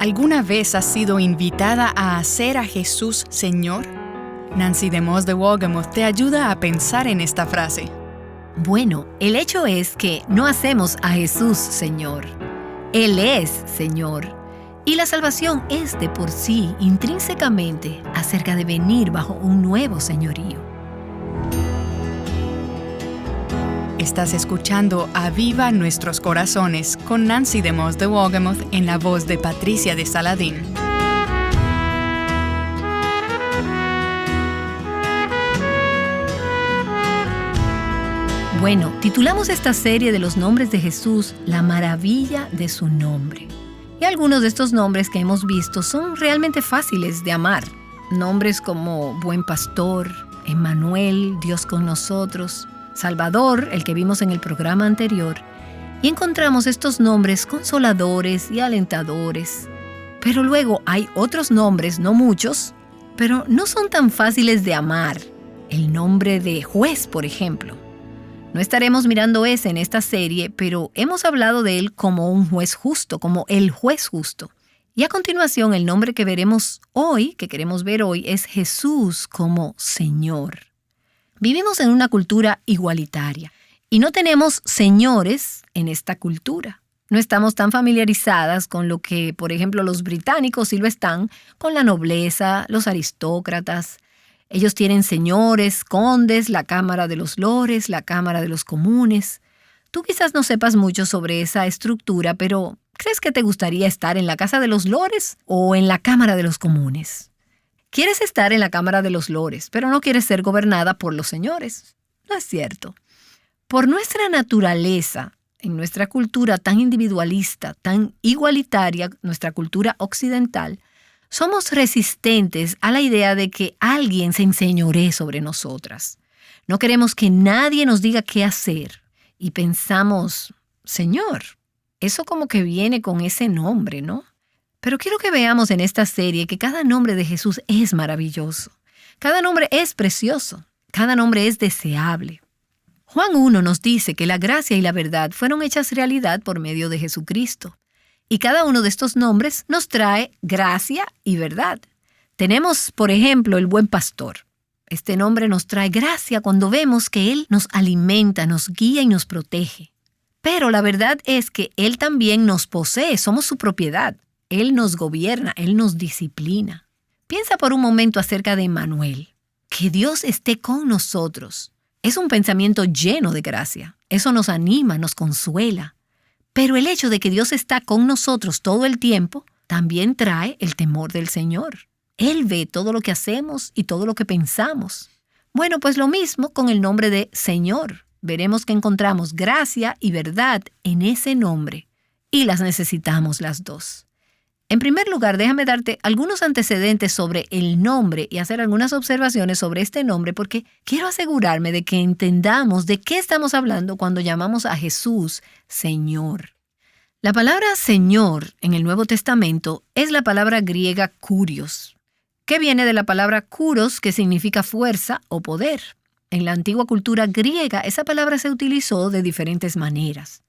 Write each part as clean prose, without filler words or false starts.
¿Alguna vez has sido invitada a hacer a Jesús Señor? Nancy DeMoss de Wolgemuth te ayuda a pensar en esta frase. Bueno, el hecho es que no hacemos a Jesús Señor. Él es Señor. Y la salvación es de por sí, intrínsecamente, acerca de venir bajo un nuevo señorío. Estás escuchando Aviva Nuestros Corazones con Nancy DeMoss de Wolgemuth en la voz de Patricia de Saladín. Bueno, titulamos esta serie de los nombres de Jesús La maravilla de su nombre. Y algunos de estos nombres que hemos visto son realmente fáciles de amar. Nombres como Buen Pastor, Emmanuel, Dios con nosotros, Salvador, el que vimos en el programa anterior, y encontramos estos nombres consoladores y alentadores. Pero luego hay otros nombres, no muchos, pero no son tan fáciles de amar. El nombre de Juez, por ejemplo. No estaremos mirando ese en esta serie, pero hemos hablado de él como un juez justo, como el juez justo. Y a continuación, el nombre que veremos hoy, que queremos ver hoy, es Jesús como Señor. Vivimos en una cultura igualitaria y no tenemos señores en esta cultura. No estamos tan familiarizadas con lo que, por ejemplo, los británicos sí lo están, con la nobleza, los aristócratas. Ellos tienen señores, condes, la Cámara de los Lores, la Cámara de los Comunes. Tú quizás no sepas mucho sobre esa estructura, pero ¿crees que te gustaría estar en la Casa de los Lores o en la Cámara de los Comunes? Quieres estar en la Cámara de los Lores, pero no quieres ser gobernada por los señores. No es cierto. Por nuestra naturaleza, en nuestra cultura tan individualista, tan igualitaria, nuestra cultura occidental, somos resistentes a la idea de que alguien se enseñoree sobre nosotras. No queremos que nadie nos diga qué hacer. Y pensamos, Señor, eso como que viene con ese nombre, ¿no? Pero quiero que veamos en esta serie que cada nombre de Jesús es maravilloso. Cada nombre es precioso. Cada nombre es deseable. Juan 1 nos dice que la gracia y la verdad fueron hechas realidad por medio de Jesucristo. Y cada uno de estos nombres nos trae gracia y verdad. Tenemos, por ejemplo, el Buen Pastor. Este nombre nos trae gracia cuando vemos que Él nos alimenta, nos guía y nos protege. Pero la verdad es que Él también nos posee, somos su propiedad. Él nos gobierna, Él nos disciplina. Piensa por un momento acerca de Emmanuel. Que Dios esté con nosotros. Es un pensamiento lleno de gracia. Eso nos anima, nos consuela. Pero el hecho de que Dios está con nosotros todo el tiempo también trae el temor del Señor. Él ve todo lo que hacemos y todo lo que pensamos. Bueno, pues lo mismo con el nombre de Señor. Veremos que encontramos gracia y verdad en ese nombre. Y las necesitamos las dos. En primer lugar, déjame darte algunos antecedentes sobre el nombre y hacer algunas observaciones sobre este nombre porque quiero asegurarme de que entendamos de qué estamos hablando cuando llamamos a Jesús Señor. La palabra Señor en el Nuevo Testamento es la palabra griega kurios, que viene de la palabra kuros, que significa fuerza o poder. En la antigua cultura griega, esa palabra se utilizó de diferentes maneras.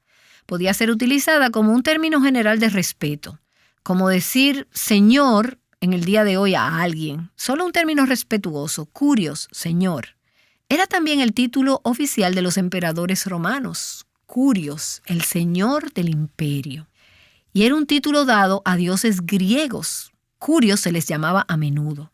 Podía ser utilizada como un término general de respeto. Como decir Señor en el día de hoy a alguien, solo un término respetuoso, kurios, Señor. Era también el título oficial de los emperadores romanos, kurios, el Señor del imperio. Y era un título dado a dioses griegos, kurios se les llamaba a menudo.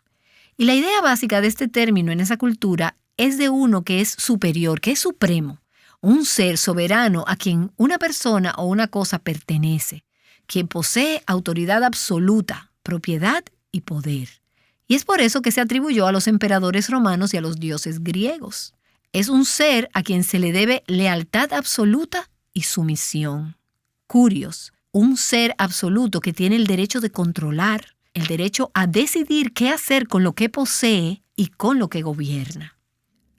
Y la idea básica de este término en esa cultura es de uno que es superior, que es supremo, un ser soberano a quien una persona o una cosa pertenece, quien posee autoridad absoluta, propiedad y poder. Y es por eso que se atribuyó a los emperadores romanos y a los dioses griegos. Es un ser a quien se le debe lealtad absoluta y sumisión. Kurios, un ser absoluto que tiene el derecho de controlar, el derecho a decidir qué hacer con lo que posee y con lo que gobierna.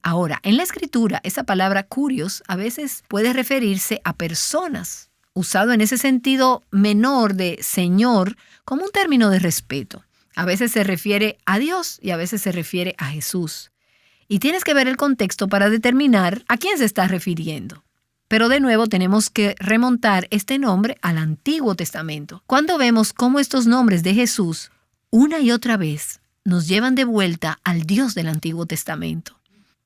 Ahora, en la Escritura, esa palabra kurios a veces puede referirse a personas, usado en ese sentido menor de Señor como un término de respeto. A veces se refiere a Dios y a veces se refiere a Jesús. Y tienes que ver el contexto para determinar a quién se está refiriendo. Pero de nuevo tenemos que remontar este nombre al Antiguo Testamento. Cuando vemos cómo estos nombres de Jesús, una y otra vez, nos llevan de vuelta al Dios del Antiguo Testamento.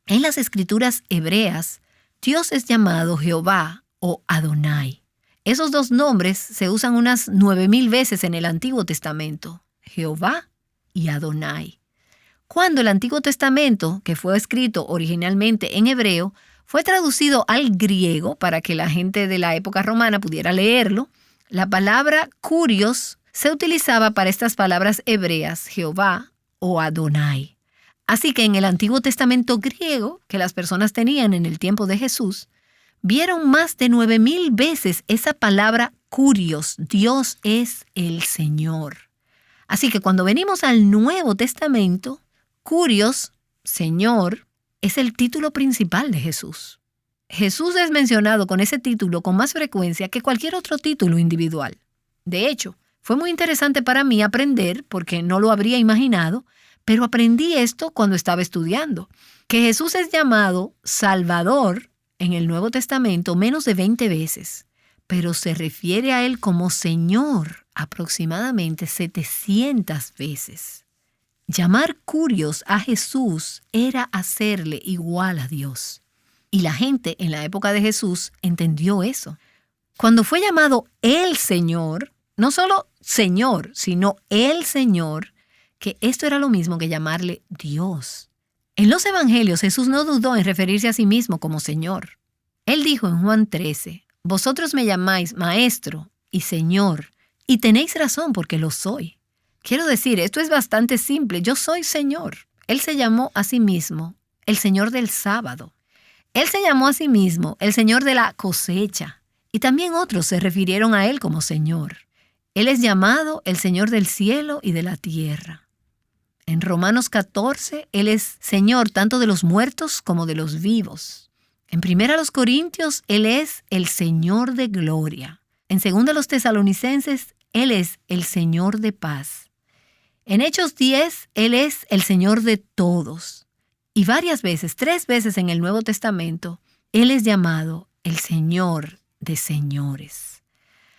En las escrituras hebreas, Dios es llamado Jehová o Adonai. Esos dos nombres se usan unas 9,000 veces en el Antiguo Testamento, Jehová y Adonai. Cuando el Antiguo Testamento, que fue escrito originalmente en hebreo, fue traducido al griego para que la gente de la época romana pudiera leerlo, la palabra kurios se utilizaba para estas palabras hebreas, Jehová o Adonai. Así que en el Antiguo Testamento griego, que las personas tenían en el tiempo de Jesús, vieron más de 9,000 veces esa palabra kurios, Dios es el Señor. Así que cuando venimos al Nuevo Testamento, kurios, Señor, es el título principal de Jesús. Jesús es mencionado con ese título con más frecuencia que cualquier otro título individual. De hecho, fue muy interesante para mí aprender, porque no lo habría imaginado, pero aprendí esto cuando estaba estudiando, que Jesús es llamado Salvador en el Nuevo Testamento menos de 20 veces, pero se refiere a Él como Señor aproximadamente 700 veces. Llamar kurios a Jesús era hacerle igual a Dios. Y la gente en la época de Jesús entendió eso. Cuando fue llamado el Señor, no solo Señor, sino el Señor, que esto era lo mismo que llamarle Dios. En los Evangelios Jesús no dudó en referirse a sí mismo como Señor. Él dijo en Juan 13, «Vosotros me llamáis Maestro y Señor, y tenéis razón porque lo soy». Quiero decir, esto es bastante simple. Yo soy Señor. Él se llamó a sí mismo el Señor del sábado. Él se llamó a sí mismo el Señor de la cosecha. Y también otros se refirieron a Él como Señor. Él es llamado el Señor del cielo y de la tierra. En Romanos 14, Él es Señor tanto de los muertos como de los vivos. En 1 Corintios, Él es el Señor de gloria. En 2 Tesalonicenses, Él es el Señor de paz. En Hechos 10, Él es el Señor de todos. Y varias veces, 3 veces en el Nuevo Testamento, Él es llamado el Señor de señores.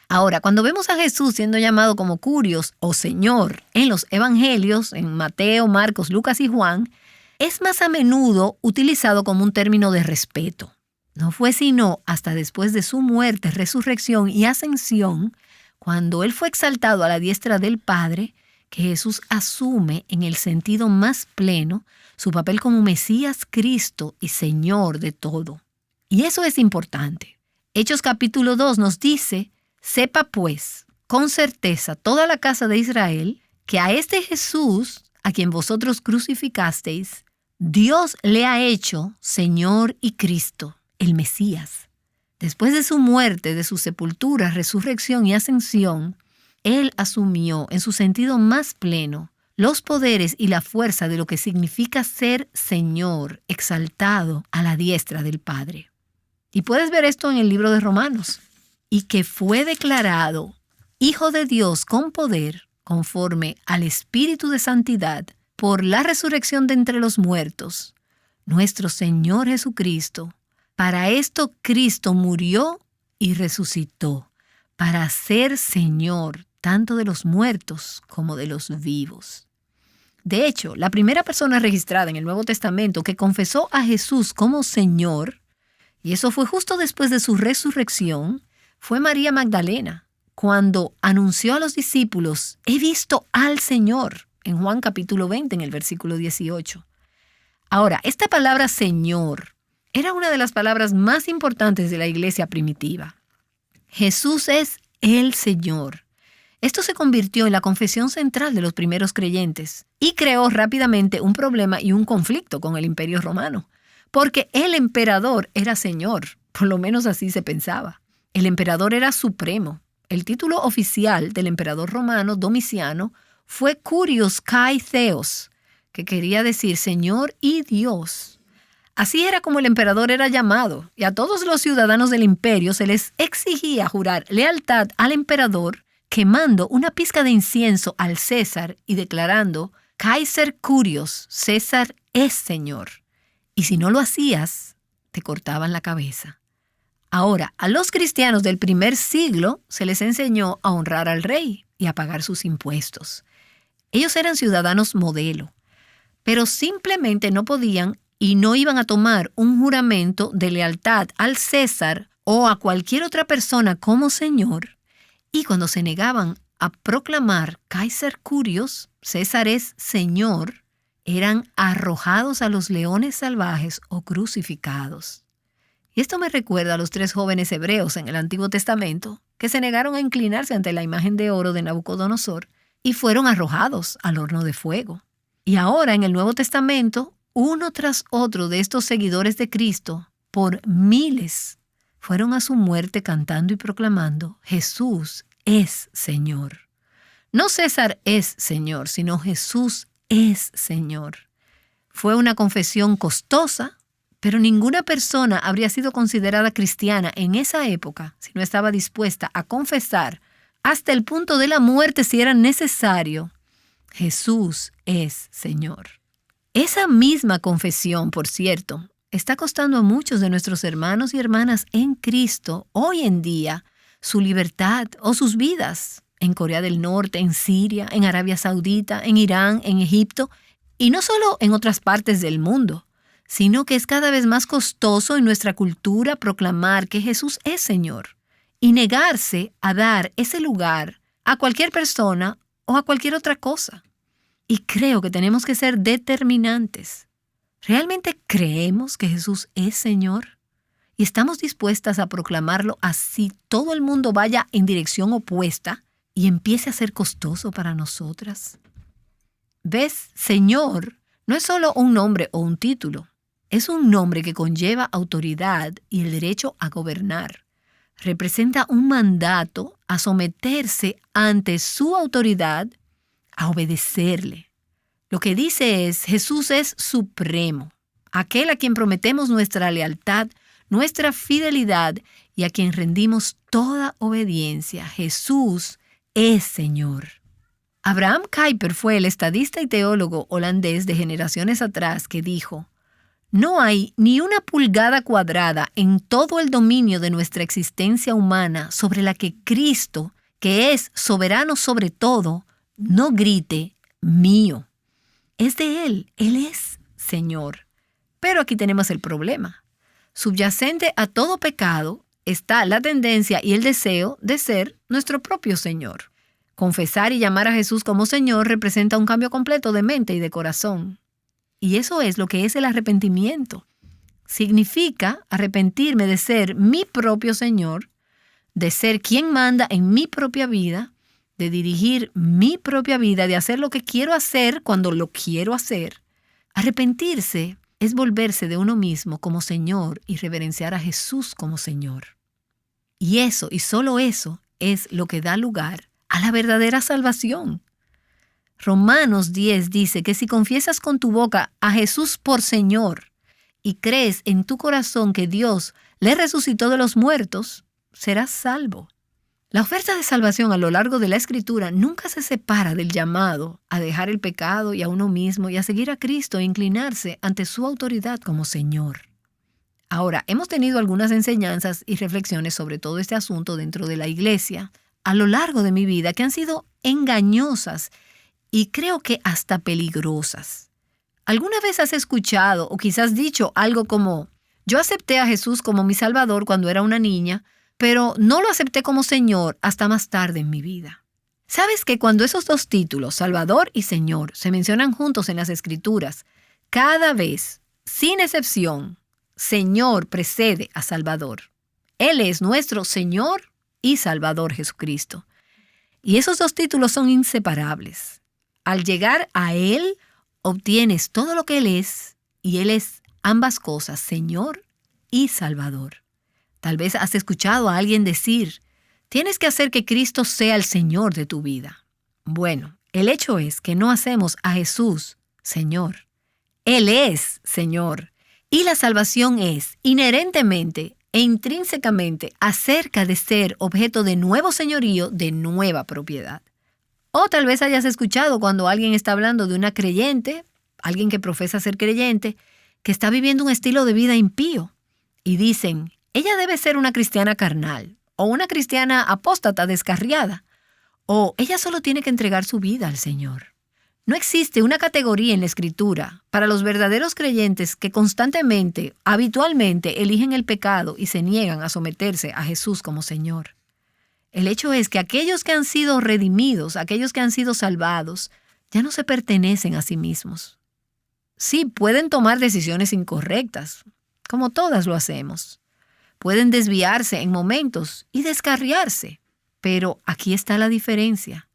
Ahora, cuando vemos a Jesús siendo llamado como kurios o Señor en los Evangelios, en Mateo, Marcos, Lucas y Juan, es más a menudo utilizado como un término de respeto. No fue sino hasta después de su muerte, resurrección y ascensión, cuando Él fue exaltado a la diestra del Padre, que Jesús asume en el sentido más pleno su papel como Mesías Cristo y Señor de todo. Y eso es importante. Hechos capítulo 2 nos dice, «Sepa pues, con certeza toda la casa de Israel, que a este Jesús, a quien vosotros crucificasteis, Dios le ha hecho Señor y Cristo, el Mesías». Después de su muerte, de su sepultura, resurrección y ascensión, Él asumió en su sentido más pleno los poderes y la fuerza de lo que significa ser Señor, exaltado a la diestra del Padre. Y puedes ver esto en el libro de Romanos. Y que fue declarado Hijo de Dios con poder, conforme al Espíritu de Santidad, por la resurrección de entre los muertos, nuestro Señor Jesucristo. Para esto Cristo murió y resucitó, para ser Señor tanto de los muertos como de los vivos. De hecho, la primera persona registrada en el Nuevo Testamento que confesó a Jesús como Señor, y eso fue justo después de su resurrección, fue María Magdalena, cuando anunció a los discípulos, «He visto al Señor», en Juan capítulo 20, en el versículo 18. Ahora, esta palabra Señor era una de las palabras más importantes de la iglesia primitiva. Jesús es el Señor. Esto se convirtió en la confesión central de los primeros creyentes y creó rápidamente un problema y un conflicto con el Imperio Romano, porque el emperador era Señor, por lo menos así se pensaba. El emperador era supremo. El título oficial del emperador romano Domiciano fue Curios Kai Theos, que quería decir Señor y Dios. Así era como el emperador era llamado, y a todos los ciudadanos del imperio se les exigía jurar lealtad al emperador, quemando una pizca de incienso al César y declarando, Kaiser Curios, César es Señor. Y si no lo hacías, te cortaban la cabeza. Ahora, a los cristianos del primer siglo se les enseñó a honrar al rey y a pagar sus impuestos. Ellos eran ciudadanos modelo, pero simplemente no podían y no iban a tomar un juramento de lealtad al César o a cualquier otra persona como señor. Y cuando se negaban a proclamar Kaiser Kyrios, César es señor, eran arrojados a los leones salvajes o crucificados. Y esto me recuerda a los 3 jóvenes hebreos en el Antiguo Testamento que se negaron a inclinarse ante la imagen de oro de Nabucodonosor y fueron arrojados al horno de fuego. Y ahora en el Nuevo Testamento, uno tras otro de estos seguidores de Cristo, por miles, fueron a su muerte cantando y proclamando: Jesús es Señor. No César es Señor, sino Jesús es Señor. Fue una confesión costosa, pero ninguna persona habría sido considerada cristiana en esa época si no estaba dispuesta a confesar hasta el punto de la muerte si era necesario: Jesús es Señor. Esa misma confesión, por cierto, está costando a muchos de nuestros hermanos y hermanas en Cristo hoy en día su libertad o sus vidas en Corea del Norte, en Siria, en Arabia Saudita, en Irán, en Egipto, y no solo en otras partes del mundo, sino que es cada vez más costoso en nuestra cultura proclamar que Jesús es Señor y negarse a dar ese lugar a cualquier persona o a cualquier otra cosa. Y creo que tenemos que ser determinantes. ¿Realmente creemos que Jesús es Señor? ¿Y estamos dispuestas a proclamarlo así todo el mundo vaya en dirección opuesta y empiece a ser costoso para nosotras? ¿Ves? Señor no es solo un nombre o un título. Es un nombre que conlleva autoridad y el derecho a gobernar. Representa un mandato a someterse ante su autoridad, a obedecerle. Lo que dice es: Jesús es supremo, aquel a quien prometemos nuestra lealtad, nuestra fidelidad y a quien rendimos toda obediencia. Jesús es Señor. Abraham Kuyper fue el estadista y teólogo holandés de generaciones atrás que dijo: no hay ni una pulgada cuadrada en todo el dominio de nuestra existencia humana sobre la que Cristo, que es soberano sobre todo, no grite: mío. Es de Él es Señor. Pero aquí tenemos el problema. Subyacente a todo pecado está la tendencia y el deseo de ser nuestro propio Señor. Confesar y llamar a Jesús como Señor representa un cambio completo de mente y de corazón. Y eso es lo que es el arrepentimiento. Significa arrepentirme de ser mi propio Señor, de ser quien manda en mi propia vida, de dirigir mi propia vida, de hacer lo que quiero hacer cuando lo quiero hacer. Arrepentirse es volverse de uno mismo como Señor y reverenciar a Jesús como Señor. Y eso, y solo eso, es lo que da lugar a la verdadera salvación. Romanos 10 dice que si confiesas con tu boca a Jesús por Señor y crees en tu corazón que Dios le resucitó de los muertos, serás salvo. La oferta de salvación a lo largo de la Escritura nunca se separa del llamado a dejar el pecado y a uno mismo y a seguir a Cristo e inclinarse ante su autoridad como Señor. Ahora, hemos tenido algunas enseñanzas y reflexiones sobre todo este asunto dentro de la iglesia a lo largo de mi vida que han sido engañosas y creo que hasta peligrosas. ¿Alguna vez has escuchado o quizás dicho algo como: yo acepté a Jesús como mi Salvador cuando era una niña, pero no lo acepté como Señor hasta más tarde en mi vida? ¿Sabes que cuando esos dos títulos, Salvador y Señor, se mencionan juntos en las Escrituras, cada vez, sin excepción, Señor precede a Salvador? Él es nuestro Señor y Salvador Jesucristo. Y esos dos títulos son inseparables. Al llegar a Él, obtienes todo lo que Él es, y Él es ambas cosas, Señor y Salvador. Tal vez has escuchado a alguien decir: tienes que hacer que Cristo sea el Señor de tu vida. Bueno, el hecho es que no hacemos a Jesús Señor. Él es Señor. Y la salvación es inherentemente e intrínsecamente acerca de ser objeto de nuevo señorío, de nueva propiedad. O tal vez hayas escuchado cuando alguien está hablando de una creyente, alguien que profesa ser creyente, que está viviendo un estilo de vida impío. Y dicen: Ella debe ser una cristiana carnal o una cristiana apóstata descarriada, o ella solo tiene que entregar su vida al Señor. No existe una categoría en la Escritura para los verdaderos creyentes que constantemente, habitualmente, eligen el pecado y se niegan a someterse a Jesús como Señor. El hecho es que aquellos que han sido redimidos, aquellos que han sido salvados, ya no se pertenecen a sí mismos. Sí, pueden tomar decisiones incorrectas, como todas lo hacemos. Pueden desviarse en momentos y descarriarse, pero aquí está la diferencia.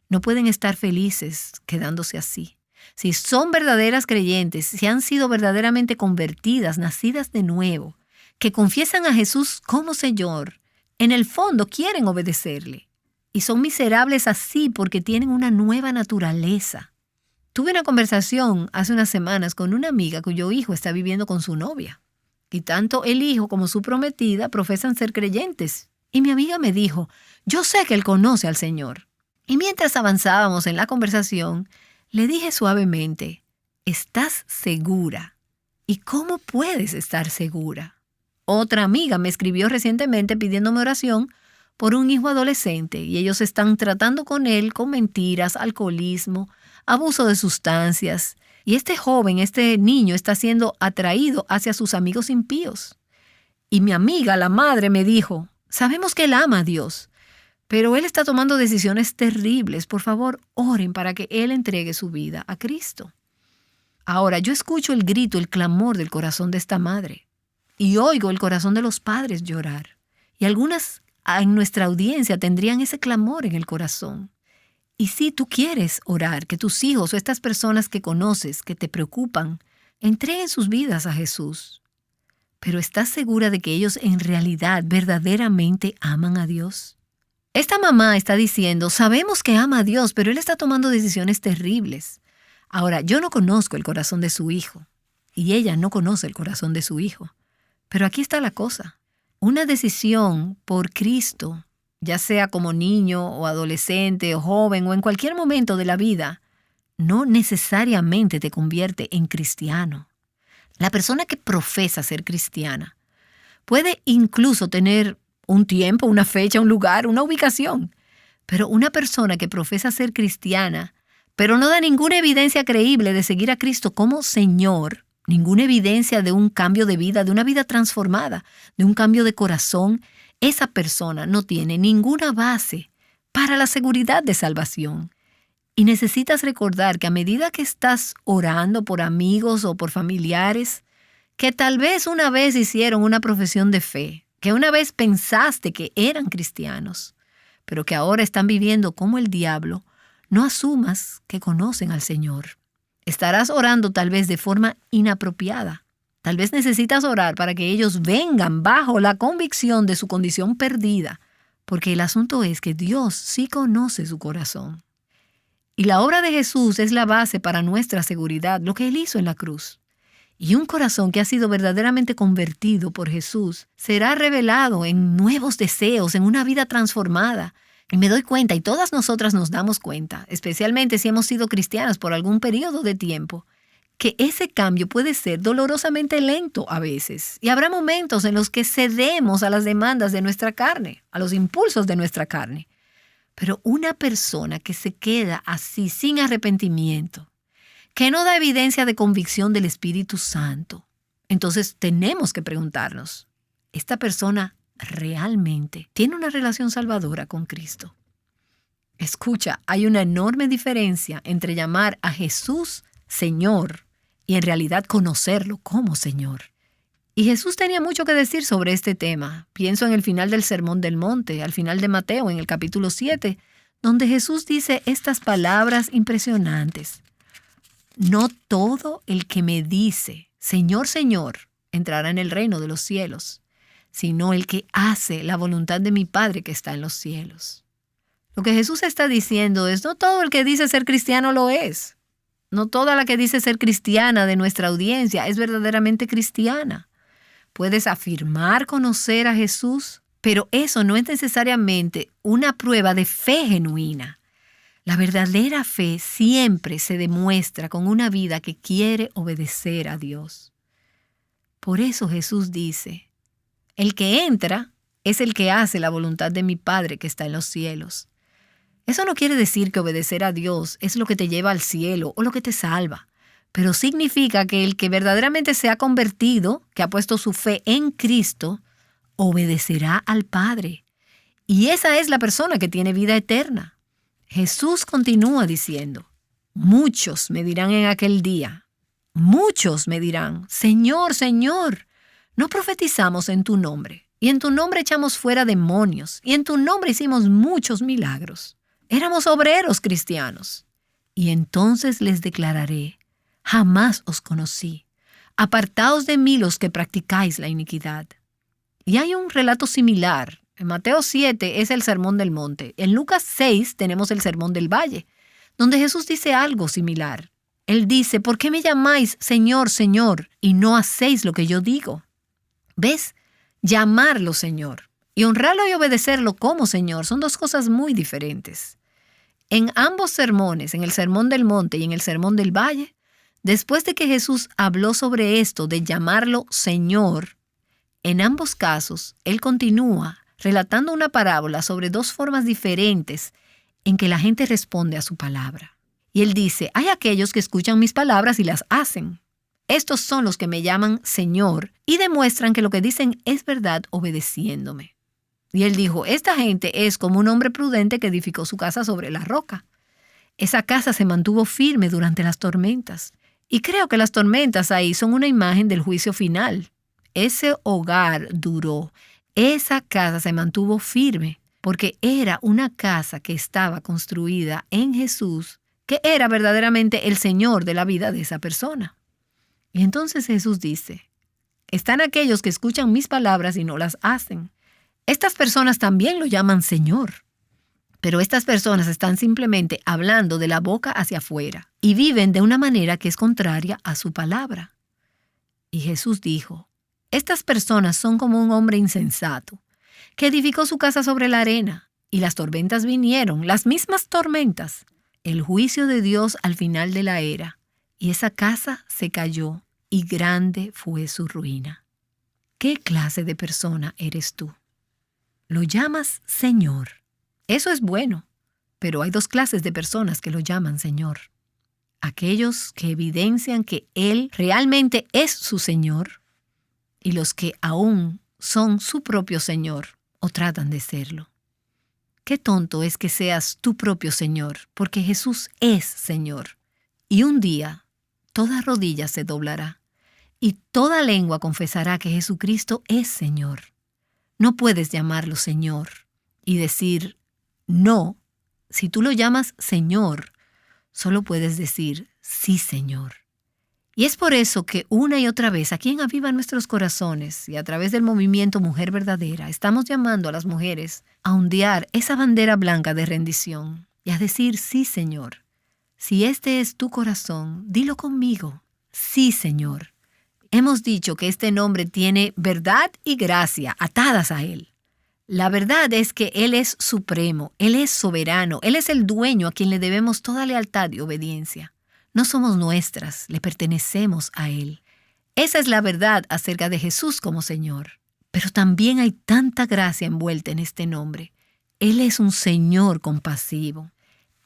No pueden estar felices quedándose así. Si son verdaderas creyentes, si han sido verdaderamente convertidas, nacidas de nuevo, que confiesan a Jesús como Señor, en el fondo quieren obedecerle. Y son miserables así porque tienen una nueva naturaleza. Tuve una conversación hace unas semanas con una amiga cuyo hijo está viviendo con su novia. Y tanto el hijo como su prometida profesan ser creyentes. Y mi amiga me dijo, yo sé que él conoce al Señor. Y mientras avanzábamos en la conversación, le dije suavemente, ¿estás segura? ¿Y cómo puedes estar segura? Otra amiga me escribió recientemente pidiéndome oración por un hijo adolescente y ellos están tratando con él con mentiras, alcoholismo, abuso de sustancias. Y este joven, este niño, está siendo atraído hacia sus amigos impíos. Y mi amiga, la madre, me dijo, sabemos que él ama a Dios, pero él está tomando decisiones terribles. Por favor, oren para que él entregue su vida a Cristo. Ahora, yo escucho el grito, el clamor del corazón de esta madre. Y oigo el corazón de los padres llorar. Y algunas en nuestra audiencia tendrían ese clamor en el corazón. Y si tú quieres orar, que tus hijos o estas personas que conoces, que te preocupan, entreguen sus vidas a Jesús. Pero ¿estás segura de que ellos en realidad, verdaderamente aman a Dios? Esta mamá está diciendo, sabemos que ama a Dios, pero él está tomando decisiones terribles. Ahora, yo no conozco el corazón de su hijo, y ella no conoce el corazón de su hijo. Pero aquí está la cosa. Una decisión por Cristo, ya sea como niño o adolescente o joven o en cualquier momento de la vida, no necesariamente te convierte en cristiano. La persona que profesa ser cristiana puede incluso tener un tiempo, una fecha, un lugar, una ubicación. Pero una persona que profesa ser cristiana, pero no da ninguna evidencia creíble de seguir a Cristo como Señor, ninguna evidencia de un cambio de vida, de una vida transformada, de un cambio de corazón, esa persona no tiene ninguna base para la seguridad de salvación. Y necesitas recordar que a medida que estás orando por amigos o por familiares, que tal vez una vez hicieron una profesión de fe, que una vez pensaste que eran cristianos, pero que ahora están viviendo como el diablo, no asumas que conocen al Señor. Estarás orando tal vez de forma inapropiada. Tal vez necesitas orar para que ellos vengan bajo la convicción de su condición perdida, porque el asunto es que Dios sí conoce su corazón. Y la obra de Jesús es la base para nuestra seguridad, lo que Él hizo en la cruz. Y un corazón que ha sido verdaderamente convertido por Jesús será revelado en nuevos deseos, en una vida transformada. Y me doy cuenta, y todas nosotras nos damos cuenta, especialmente si hemos sido cristianas por algún periodo de tiempo, que ese cambio puede ser dolorosamente lento a veces. Y habrá momentos en los que cedemos a las demandas de nuestra carne, a los impulsos de nuestra carne. Pero una persona que se queda así, sin arrepentimiento, que no da evidencia de convicción del Espíritu Santo, entonces tenemos que preguntarnos, ¿esta persona realmente tiene una relación salvadora con Cristo? Escucha, hay una enorme diferencia entre llamar a Jesús Señor y en realidad conocerlo como Señor. Y Jesús tenía mucho que decir sobre este tema. Pienso en el final del Sermón del Monte, al final de Mateo, en el capítulo 7, donde Jesús dice estas palabras impresionantes. No todo el que me dice, Señor, Señor, entrará en el reino de los cielos, sino el que hace la voluntad de mi Padre que está en los cielos. Lo que Jesús está diciendo es, no todo el que dice ser cristiano lo es. No toda la que dice ser cristiana de nuestra audiencia es verdaderamente cristiana. Puedes afirmar conocer a Jesús, pero eso no es necesariamente una prueba de fe genuina. La verdadera fe siempre se demuestra con una vida que quiere obedecer a Dios. Por eso Jesús dice, El que entra es el que hace la voluntad de mi Padre que está en los cielos. Eso no quiere decir que obedecer a Dios es lo que te lleva al cielo o lo que te salva, pero significa que el que verdaderamente se ha convertido, que ha puesto su fe en Cristo, obedecerá al Padre. Y esa es la persona que tiene vida eterna. Jesús continúa diciendo, muchos me dirán en aquel día, muchos me dirán, Señor, Señor, ¿no profetizamos en tu nombre? Y en tu nombre echamos fuera demonios, y en tu nombre hicimos muchos milagros. Éramos obreros cristianos. Y entonces les declararé, jamás os conocí. Apartaos de mí los que practicáis la iniquidad. Y hay un relato similar. En Mateo 7 es el Sermón del Monte. En Lucas 6 tenemos el Sermón del Valle, donde Jesús dice algo similar. Él dice, ¿por qué me llamáis Señor, Señor, y no hacéis lo que yo digo? ¿Ves? Llamarlo Señor y honrarlo y obedecerlo como Señor son dos cosas muy diferentes. En ambos sermones, en el Sermón del Monte y en el Sermón del Valle, después de que Jesús habló sobre esto de llamarlo Señor, en ambos casos, Él continúa relatando una parábola sobre dos formas diferentes en que la gente responde a su palabra. Y Él dice, hay aquellos que escuchan mis palabras y las hacen. Estos son los que me llaman Señor y demuestran que lo que dicen es verdad obedeciéndome. Y Él dijo, esta gente es como un hombre prudente que edificó su casa sobre la roca. Esa casa se mantuvo firme durante las tormentas. Y creo que las tormentas ahí son una imagen del juicio final. Ese hogar duró. Esa casa se mantuvo firme porque era una casa que estaba construida en Jesús, que era verdaderamente el Señor de la vida de esa persona. Y entonces Jesús dice, están aquellos que escuchan mis palabras y no las hacen. Estas personas también lo llaman Señor, pero estas personas están simplemente hablando de la boca hacia afuera y viven de una manera que es contraria a su palabra. Y Jesús dijo, estas personas son como un hombre insensato que edificó su casa sobre la arena y las tormentas vinieron, las mismas tormentas, el juicio de Dios al final de la era. Y esa casa se cayó y grande fue su ruina. ¿Qué clase de persona eres tú? Lo llamas Señor. Eso es bueno, pero hay dos clases de personas que lo llaman Señor. Aquellos que evidencian que Él realmente es su Señor y los que aún son su propio Señor o tratan de serlo. Qué tonto es que seas tu propio Señor, porque Jesús es Señor. Y un día toda rodilla se doblará y toda lengua confesará que Jesucristo es Señor. No puedes llamarlo Señor y decir no. Si tú lo llamas Señor, solo puedes decir sí, Señor. Y es por eso que una y otra vez aquí en Aviva Nuestros Corazones y a través del movimiento Mujer Verdadera estamos llamando a las mujeres a ondear esa bandera blanca de rendición y a decir sí, Señor. Si este es tu corazón, dilo conmigo. Sí, Señor. Hemos dicho que este nombre tiene verdad y gracia atadas a Él. La verdad es que Él es supremo, Él es soberano, Él es el dueño a quien le debemos toda lealtad y obediencia. No somos nuestras, le pertenecemos a Él. Esa es la verdad acerca de Jesús como Señor. Pero también hay tanta gracia envuelta en este nombre. Él es un Señor compasivo.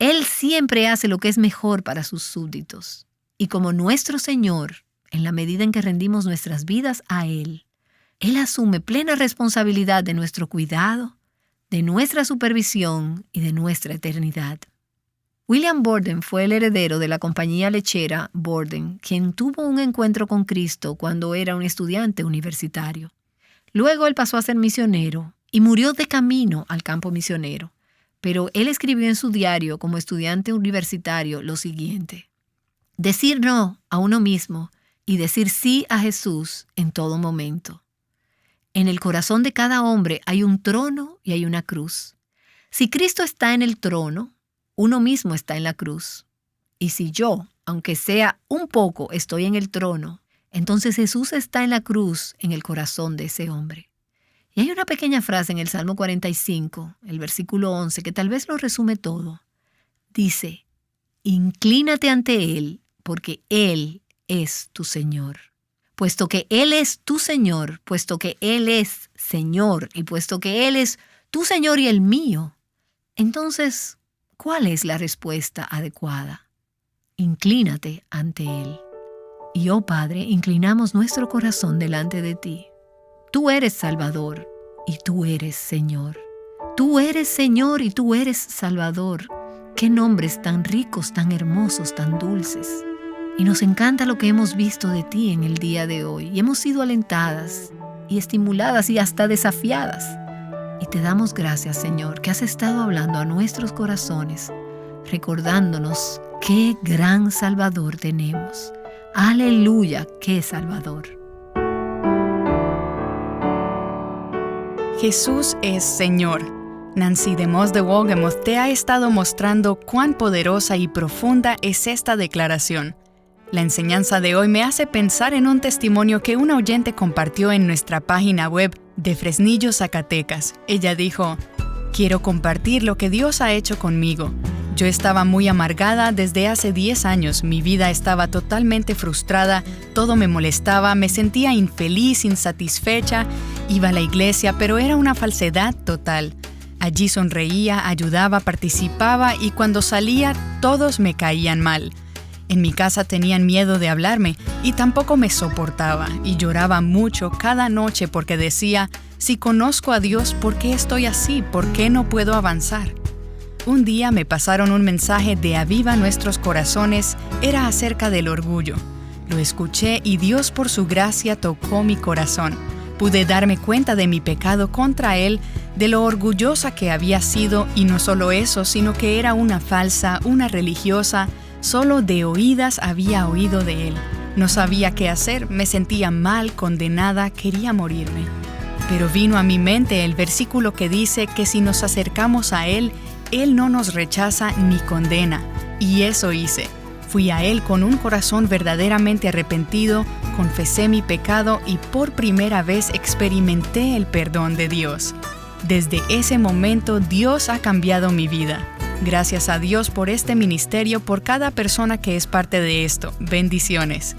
Él siempre hace lo que es mejor para sus súbditos. Y como nuestro Señor, en la medida en que rendimos nuestras vidas a Él, Él asume plena responsabilidad de nuestro cuidado, de nuestra supervisión y de nuestra eternidad. William Borden fue el heredero de la compañía lechera Borden, quien tuvo un encuentro con Cristo cuando era un estudiante universitario. Luego él pasó a ser misionero y murió de camino al campo misionero. Pero él escribió en su diario como estudiante universitario lo siguiente: decir no a uno mismo y decir sí a Jesús en todo momento. En el corazón de cada hombre hay un trono y hay una cruz. Si Cristo está en el trono, uno mismo está en la cruz. Y si yo, aunque sea un poco, estoy en el trono, entonces Jesús está en la cruz en el corazón de ese hombre. Y hay una pequeña frase en el Salmo 45, el versículo 11, que tal vez lo resume todo. Dice, inclínate ante Él, porque Él es tu Señor. puesto que Él es tu Señor, puesto que Él es Señor y puesto que Él es tu Señor y el mío, entonces, ¿cuál es la respuesta adecuada? Inclínate ante Él. Y, oh Padre, inclinamos nuestro corazón delante de ti. Tú eres Salvador y tú eres Señor. Tú eres Señor y tú eres Salvador. Qué nombres tan ricos, tan hermosos, tan dulces. Y nos encanta lo que hemos visto de ti en el día de hoy. Y hemos sido alentadas y estimuladas y hasta desafiadas. Y te damos gracias, Señor, que has estado hablando a nuestros corazones, recordándonos qué gran Salvador tenemos. ¡Aleluya! ¡Qué Salvador! Jesús es Señor. Nancy DeMoss de Wogemuth te ha estado mostrando cuán poderosa y profunda es esta declaración. La enseñanza de hoy me hace pensar en un testimonio que una oyente compartió en nuestra página web de Fresnillo, Zacatecas. Ella dijo: «Quiero compartir lo que Dios ha hecho conmigo. Yo estaba muy amargada desde hace 10 años. Mi vida estaba totalmente frustrada, todo me molestaba, me sentía infeliz, insatisfecha. Iba a la iglesia, pero era una falsedad total. Allí sonreía, ayudaba, participaba y cuando salía todos me caían mal. En mi casa tenían miedo de hablarme y tampoco me soportaba y lloraba mucho cada noche porque decía, si conozco a Dios, ¿por qué estoy así? ¿Por qué no puedo avanzar? Un día me pasaron un mensaje de Aviva Nuestros Corazones, era acerca del orgullo. Lo escuché y Dios por su gracia tocó mi corazón. Pude darme cuenta de mi pecado contra Él, de lo orgullosa que había sido y no solo eso, sino que era una falsa, una religiosa. Solo de oídas había oído de Él. No sabía qué hacer, me sentía mal, condenada, quería morirme. Pero vino a mi mente el versículo que dice que si nos acercamos a Él, Él no nos rechaza ni condena. Y eso hice. Fui a Él con un corazón verdaderamente arrepentido, confesé mi pecado y por primera vez experimenté el perdón de Dios. Desde ese momento Dios ha cambiado mi vida. Gracias a Dios por este ministerio, por cada persona que es parte de esto. Bendiciones.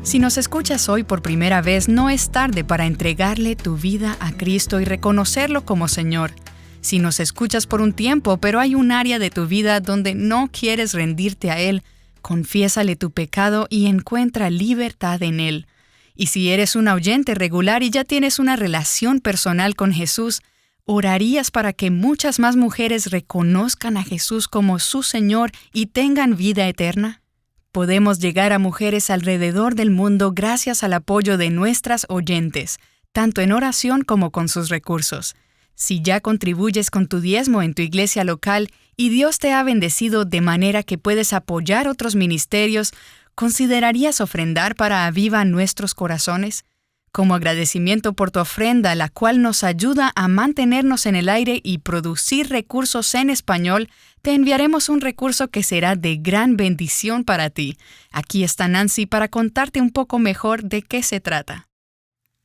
Si nos escuchas hoy por primera vez, no es tarde para entregarle tu vida a Cristo y reconocerlo como Señor. Si nos escuchas por un tiempo, pero hay un área de tu vida donde no quieres rendirte a Él, confiésale tu pecado y encuentra libertad en Él. Y si eres un oyente regular y ya tienes una relación personal con Jesús, ¿orarías para que muchas más mujeres reconozcan a Jesús como su Señor y tengan vida eterna? Podemos llegar a mujeres alrededor del mundo gracias al apoyo de nuestras oyentes, tanto en oración como con sus recursos. Si ya contribuyes con tu diezmo en tu iglesia local y Dios te ha bendecido de manera que puedes apoyar otros ministerios, ¿considerarías ofrendar para Aviva Nuestros Corazones? Como agradecimiento por tu ofrenda, la cual nos ayuda a mantenernos en el aire y producir recursos en español, te enviaremos un recurso que será de gran bendición para ti. Aquí está Nancy para contarte un poco mejor de qué se trata.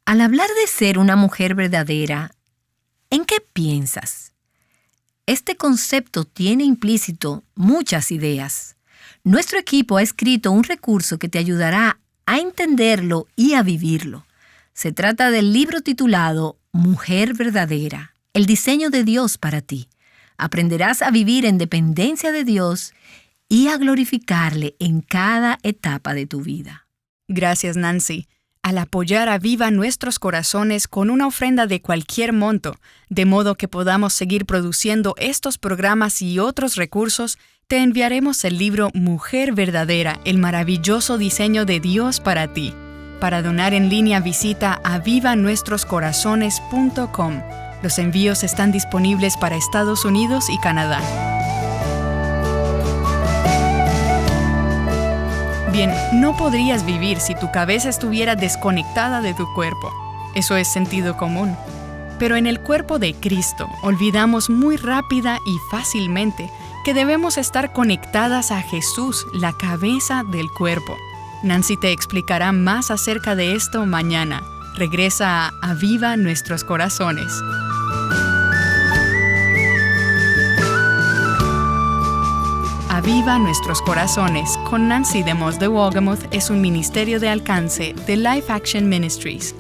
Al hablar de ser una mujer verdadera, ¿en qué piensas? Este concepto tiene implícito muchas ideas. Nuestro equipo ha escrito un recurso que te ayudará a entenderlo y a vivirlo. Se trata del libro titulado Mujer Verdadera, el diseño de Dios para ti. Aprenderás a vivir en dependencia de Dios y a glorificarle en cada etapa de tu vida. Gracias, Nancy. Al apoyar a Aviva Nuestros Corazones con una ofrenda de cualquier monto, de modo que podamos seguir produciendo estos programas y otros recursos, te enviaremos el libro Mujer Verdadera, el maravilloso diseño de Dios para ti. Para donar en línea visita avivanuestroscorazones.com. Los envíos están disponibles para Estados Unidos y Canadá. Bien, no podrías vivir si tu cabeza estuviera desconectada de tu cuerpo. Eso es sentido común. Pero en el cuerpo de Cristo olvidamos muy rápida y fácilmente que debemos estar conectadas a Jesús, la cabeza del cuerpo. Nancy te explicará más acerca de esto mañana. Regresa a Aviva Nuestros Corazones. Aviva Nuestros Corazones con Nancy DeMoss de Wolgemuth es un ministerio de alcance de Life Action Ministries.